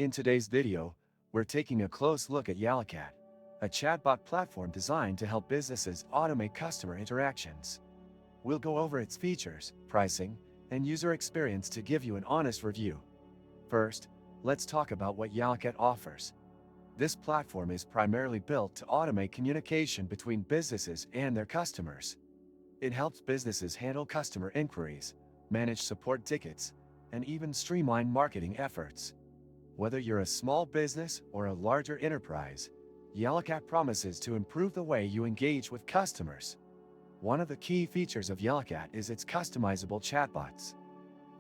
In today's video, we're taking a close look at Yalochat, a chatbot platform designed to help businesses automate customer interactions. We'll go over its features, pricing, and user experience to give you an honest review. First, let's talk about what Yalochat offers. This platform is primarily built to automate communication between businesses and their customers. It helps businesses handle customer inquiries, manage support tickets, and even streamline marketing efforts. Whether you're a small business or a larger enterprise, Yalochat promises to improve the way you engage with customers. One of the key features of Yalochat is its customizable chatbots.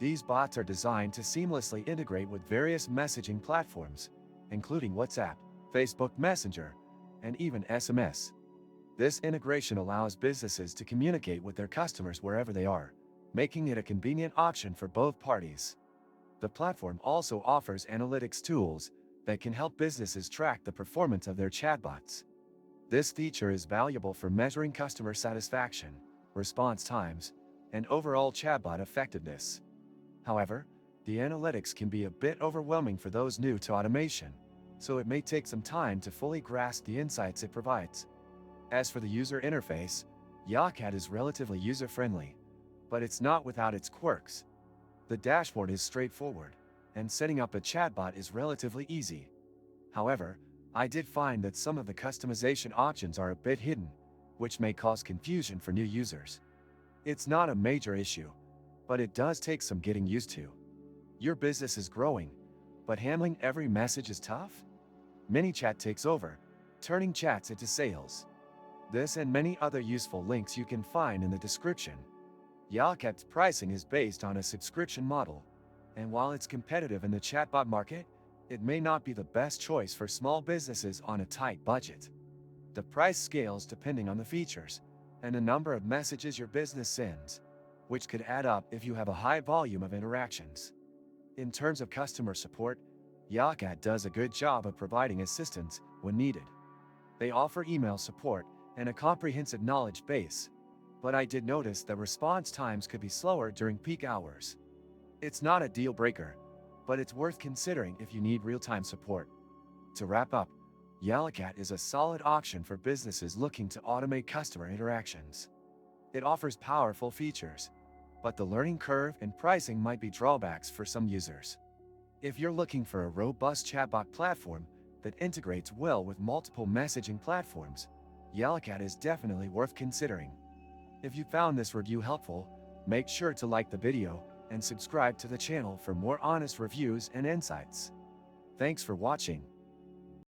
These bots are designed to seamlessly integrate with various messaging platforms, including WhatsApp, Facebook Messenger, and even SMS. This integration allows businesses to communicate with their customers wherever they are, making it a convenient option for both parties. The platform also offers analytics tools that can help businesses track the performance of their chatbots. This feature is valuable for measuring customer satisfaction, response times, and overall chatbot effectiveness. However, the analytics can be a bit overwhelming for those new to automation, so it may take some time to fully grasp the insights it provides. As for the user interface, Yalochat is relatively user-friendly, but it's not without its quirks. The dashboard is straightforward, and setting up a chatbot is relatively easy. However, I did find that some of the customization options are a bit hidden, which may cause confusion for new users. It's not a major issue, but it does take some getting used to. Your business is growing, but handling every message is tough? ManyChat takes over, turning chats into sales. This and many other useful links you can find in the description. Yalochat's pricing is based on a subscription model, and while it's competitive in the chatbot market, it may not be the best choice for small businesses on a tight budget. The price scales depending on the features and the number of messages your business sends, which could add up if you have a high volume of interactions. In terms of customer support, Yalochat does a good job of providing assistance when needed. They offer email support and a comprehensive knowledge base, but I did notice that response times could be slower during peak hours. It's not a deal breaker, but it's worth considering if you need real-time support. To wrap up, Yalochat is a solid option for businesses looking to automate customer interactions. It offers powerful features, but the learning curve and pricing might be drawbacks for some users. If you're looking for a robust chatbot platform that integrates well with multiple messaging platforms, Yalochat is definitely worth considering. If you found this review helpful, make sure to like the video and subscribe to the channel for more honest reviews and insights. Thanks for watching.